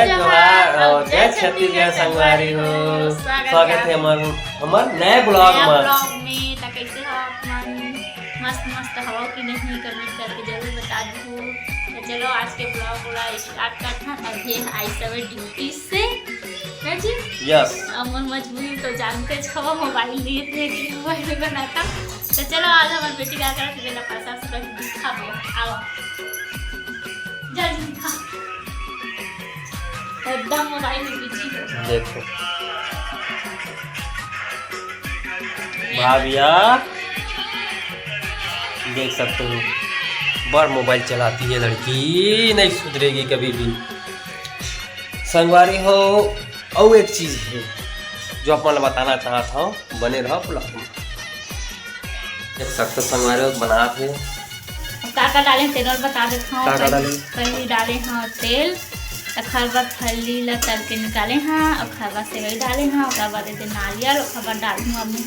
जय जवाहर और जय छत्तीसगढ़ संगवारी हो। स्वागत है हमार नए ब्लॉग में। तो कैसे हो आप मस्त मस्त हो कि नहीं, कमेंट करके जरूर बता दो। तो चलो आज के ब्लॉग वाला स्टार्ट करता है। अभी आई सब ड्यूटी से जी। यस, अमन मजबूरी तो जानते छो, मोबाइल लिए थे कि मोबाइल बनाता। तो चलो आज हमारी बेटी क्या करा थे, मेरा पैसा से दिखा दो। आओ जल्दी दिखा, एकदम मोबाइल में बिजी हो। देखो भाभिया, देख सकते हो बड़ मोबाइल चलाती है लड़की, नहीं सुधरेगी कभी भी। संगवारी हो। और एक चीज है जो आप मैं बताना चाहता हूँ, बने रहो ब्लॉग में। देख सकते संगवारी हो बना थे का डाले तेल और बता देता हूँ। पहले डाले हाँ तेल, खरबा फली ला तल के निकाले हाँ, और खरबा सेवई डाले हाँ, और बाद नारियल, और खरबा डालूँ अब मैं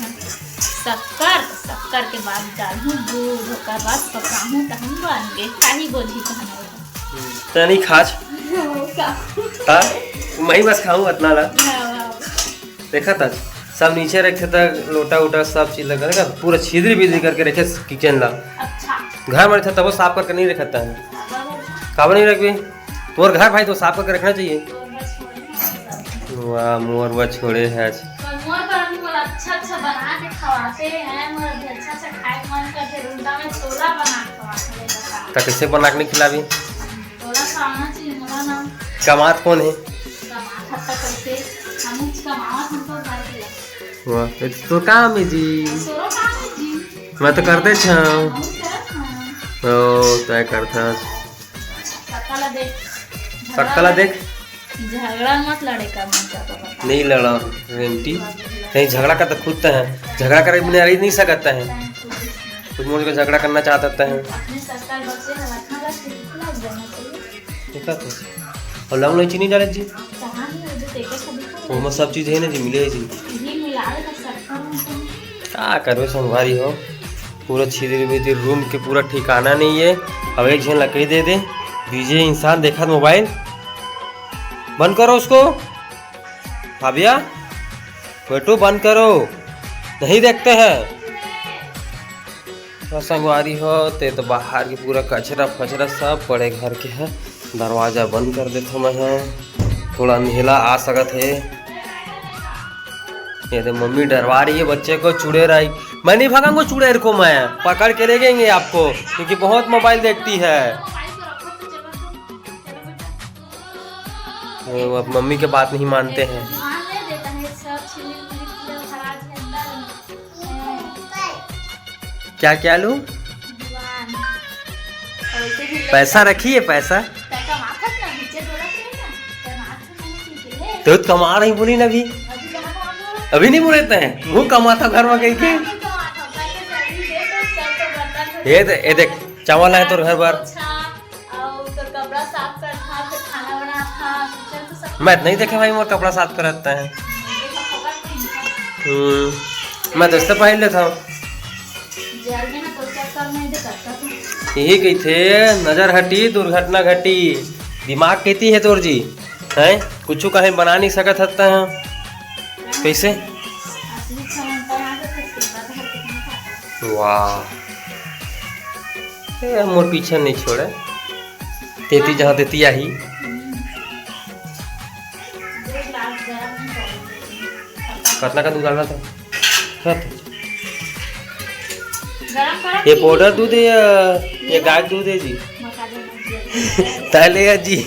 शक्कर के बाद डालूँ दूध, और बाद पकाऊँ तो हम बन गए। काही बोली तो नहीं खाच मैं बस खाऊँ इतना ला। देखा था सब नीचे रखे था, लोटा उटा सब चीज लगा पूरा छिद्री बिद्री करके रखे किचन ला। अच्छा। घर में था तब साफ करके नहीं रखता है, काबा नहीं रख भी तोर घर भाई तो साफ करके रखना चाहिए। वाह मोर वो छोड़े है अच्छा बना के खवाते हैं, मुझे अच्छा खाए मन करते, रुंडा में छोला बना के खवाते। तो कैसे बना के नहीं खिलावी? छोला खाना चाहिए। मोरा नाम कमात कौन है? कमात हत्ता कैसे हम कमावत हमको घर के। वाह तो काम है जी, सोरो काम है जी, मैं तो करते छ। ओ तय करता सकला देख, सकला देख। झगड़ा मत लड़े का मन नहीं लड़ा रेंटी, नहीं झगड़ा का तो खुद है, झगड़ा करे बिना रह नहीं सकता है। कुछ मुझे झगड़ा करना चाहता है। देखा तो और लौंग इलायची नहीं डाले जी, वो सब चीज है ना जी, मिले जी। क्या करो संगवारी हो, पूरा छिद्र बिद्र रूम के पूरा ठिकाना नहीं है। अब एक जन लकड़ी दे दे दीजिए इंसान। देखा मोबाइल बंद करो उसको, भाभिया बेटो बंद करो, नहीं देखते हैं। तो संगवारी हो ते तो बाहर की पूरा कचरा फचरा सब पड़े घर के है। दरवाजा बंद कर देता मैं है, थोड़ा अंधेला आ सकत है। ये तो मम्मी डरवा रही है बच्चे को। चुड़ैल आई, मैं नहीं भगाऊंगा चुड़ैल को, मैं पकड़ के ले जाएंगे आपको, क्योंकि बहुत मोबाइल देखती है। वो अब मम्मी के बात नहीं मानते हैं। क्या क्या लूं? पैसा रखिए, पैसा तो कमा रही बोली ना, अभी नहीं बोले हैं। वो कमाता घर में गई के ये देख चावल है तो घर बार मैं नहीं देखे भाई, मोर कपड़ा साफ कराता है। मैं तो इससे पहन लेता हूँ। यही कही थे, नजर हटी दुर्घटना घटी। दिमाग कहती है तोर जी है, कुछ कहीं बना नहीं सकत हत्ता है। कैसे? वाह मोर पीछे नहीं छोड़े, तेती जहाँ देती आई। कितना का दूध डालना था? ये पाउडर दूध है या ये गाय दूध है जी? ताले जी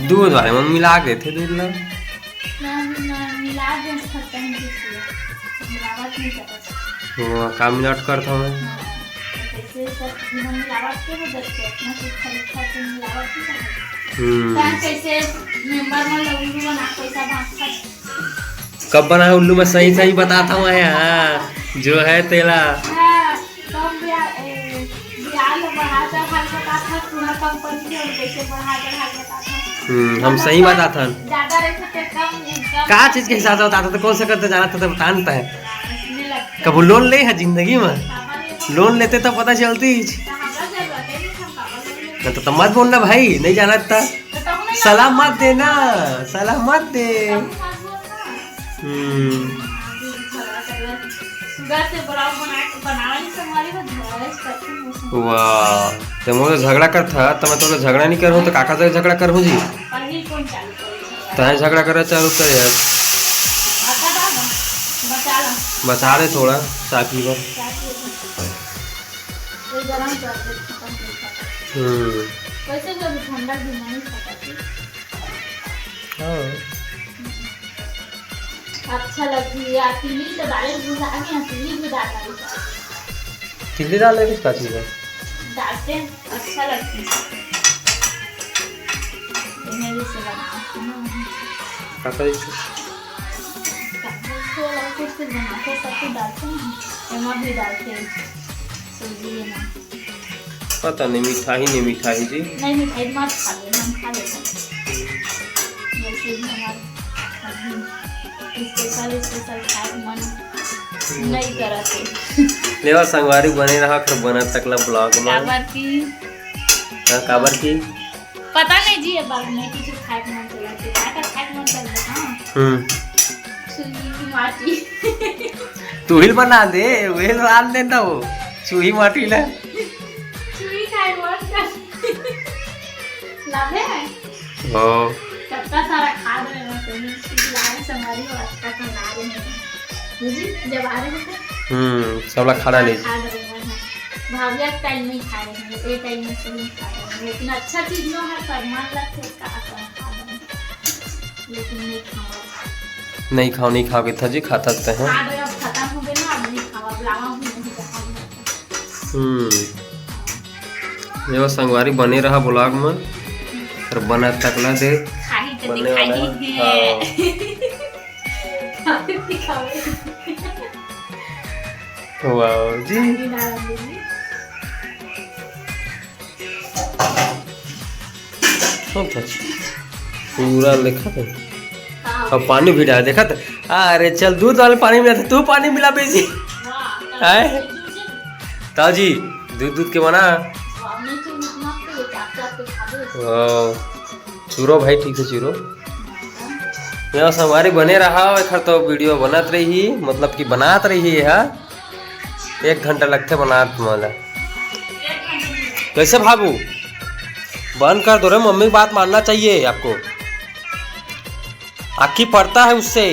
दूध वाले में मिला के थे दूध ना का मिलावट करता हूँ मैं। कब बना है उल्लू? मैं सही सही बताता हूँ यहाँ जो है तेला। हम सही बताता हूँ, क्या चीज के हिसाब से बताता तो कौन सा करते जाना था तो बताता है। कब लोन ले है जिंदगी में, लोन लेते तो पता चलती। तो मत बोलना भाई, नहीं जाना था। सलाम मत देना, सलाम मत दे। वाह, तो मुझे झगड़ा कर था तो मैं तो झगड़ा नहीं करूँ तो काका से झगड़ा करूँ जी। तो झगड़ा कर चालू कर यार, बचा दे थोड़ा साथी पर। अच्छा लगती है तीली तो डाले तीली भी डालना, तीली डाले किस चीज है डालते हैं, अच्छा लगती है। मेरे से काका थोड़ा कुछ बनाते सब कुछ डालते हैं, एमा भी डालते हैं सूजी में। पता नहीं मिठाई नहीं मिठाई जी, नहीं मिठाई मत खा ले, हम खा लेते हैं वैसे हमारे स्पेशल खाए मन नहीं करते। लेवा संगवारी बने रहा फिर बना तकला ब्लॉग में काबर की पता नहीं जी, ये बात नहीं किसी खाए मन चला के खाए मन चल रहा। चूही माटी तू ही बना दे, वही रान देता वो चूही माटी ला चूही खाए मन कर लाभ है। ओ कितना सारा खा रहे हैं तो लाए संगवारी और अच्छा खा रहे हैं जी, जब आ रहे थे सब लोग खाना नहीं खा रहे हैं। भाविया टाइम नहीं खा रहे हैं, ये टाइम में नहीं खा रहे हैं, लेकिन अच्छा चीज जो है फरमान लगते का खा रहे हैं, लेकिन नहीं खाओ नहीं खाओ नहीं खाओगे था जी, खाता हैं अब खत्म हो गए ना, अब नहीं खाओ, अब लावा भी नहीं खाओ। ये वो संगवारी बने रहा ब्लॉग में और बना तकला दे खाई तो दिखाई है वाह जी। पूरा लिखा था और पानी भी डाल देखा था। अरे चल दूध वाले पानी मिला था, तू पानी मिला बेची है ताजी दूध के बना। चूरो भाई ठीक है चूरो। यहाँ से हमारी बने रहा खर तो वीडियो बनत रही, मतलब कि बनात रही है 1 घंटा लगते बनात माला। कैसे भागू बंद कर दो रे, मम्मी की बात मानना चाहिए आपको, आँखी पड़ता है उससे,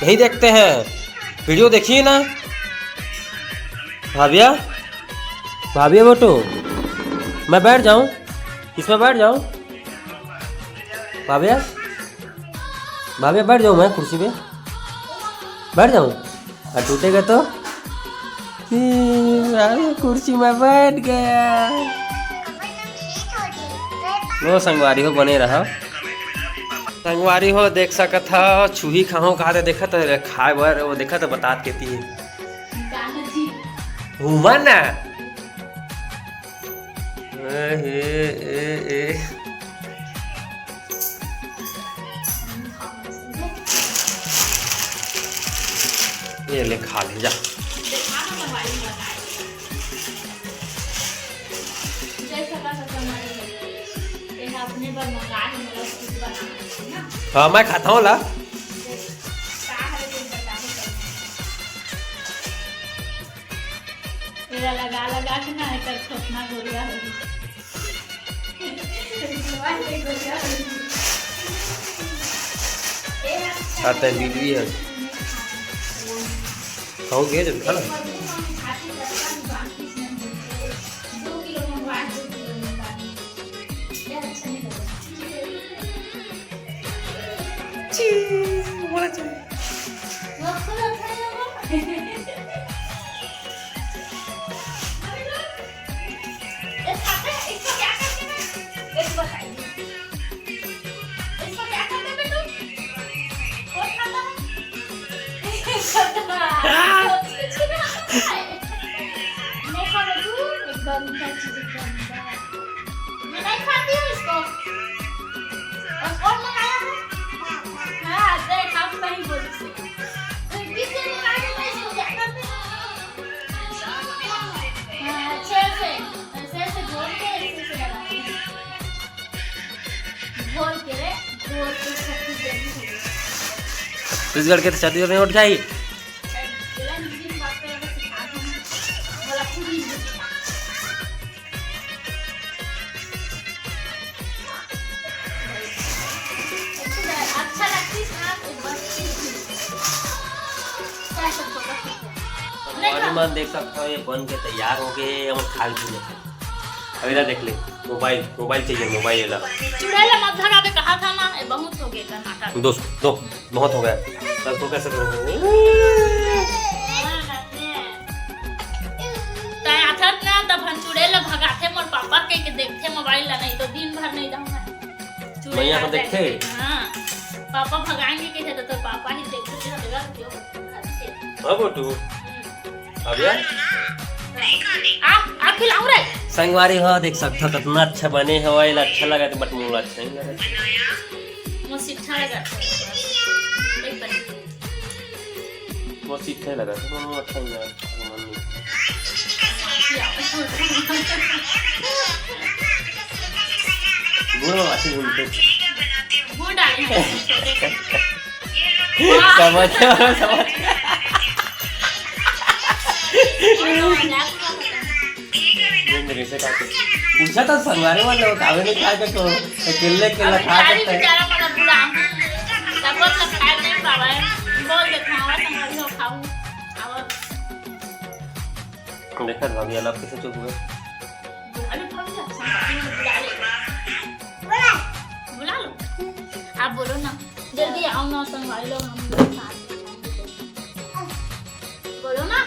नहीं देखते हैं वीडियो, देखिए ना भाभिया। भाभिया बेटो मैं बैठ जाऊं, इसमें बैठ जाऊं भाभिया, भाभिया बैठ जाऊं मैं कुर्सी पे बैठ जाऊं, और टूटेगा तो कुर्सी में बैठ गया। वो संगवारी हो बने रहा, संगवारी हो देख सकत था चूही खाओ कहा देखा तो खाए बर वो देखा तो बतात कहती है हुमन ये ले खा ले जा। हाँ मैं खाता हूँ ला। लगा लगा के ना एक छोटना गोलियां आता है दीदी है खाओगे जब खाना मैं नहीं खाती हूँ इसको, और मंगाया है। हाँ देख हम नहीं बोलते, किसने मंगाया है इसको क्या करते हैं? हाँ अच्छे से जोड़ के ऐसे से लगा छत्तीसगढ़ के तो छत्तीसगढ़ में उठ जाई। जिला हिंदी में बात करेगा सिखा दूंगी बोला खुद ही सिखा अच्छा लगती है बस क्या सब हमारी मां देख सकते हो ये बन के तैयार हो गए हम खा लिए। अभी ना देख ले मोबाइल चाहिए मोबाइल ला। चुड़ैल मत भगावे कहा था ना ये बहुत हो गया नाटक। दोस्त दो बहुत हो गया तब तो कैसे करोगे। ताई आथत ना तब हम चुड़ैल भगाते मोर पापा के देखते मोबाइल ला नहीं तो दिन भर नहीं रहूंगा। मैया को देखे हां पापा भगाएंगे कैसे तो पापा ही देखते रहेगा क्यों। अब तू अब यार आप खिलाऊं रे संगवारी हो देख सकते हो कितना अच्छा बने है वाइल अच्छा लगा तो बट मुंह अच्छा नहीं लगा मुझे अच्छा लगा एक बार वो सीधे लगा तो मुंह अच्छा नहीं लगा। गुड़ अच्छी घूमते गुड़ डाले समझ मेरे से काटे पूछा था संगवारी वाले वो कावे नहीं खा के तो अकेले अकेला खा के बेचारा बड़ा बुरा तब तो खा नहीं पावे बोल के खावा संगवारी हो खाऊं और देखा भाभी अलग कैसे चुप हुए। अरे भाभी संगवारी बुला लो आप बोलो ना जल्दी आओ ना संगवारी लोग हम लोग साथ बोलो ना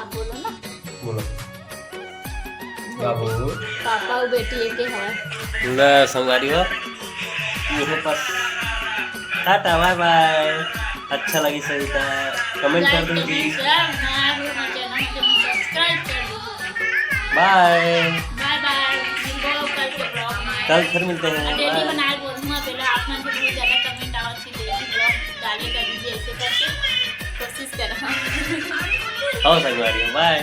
आप बोलो ना बोलो बाबू पापा और बेटी एक ही है ना संगवारी हो ये बस टाटा बाय बाय अच्छा लगी सरिता कमेंट कर दो प्लीज सब्सक्राइब कर दो बाय बाय बाय मिलो कल के ब्लॉग में कल फिर मिलते हैं डेली बनाए बोलूँगा पहले आपने जो बहुत ज़्यादा कमेंट आवा थी डेली ब्लॉग डाले कर दीजिए ऐसे करके कोशिश कर रहा हूँ। संगवारी बाय।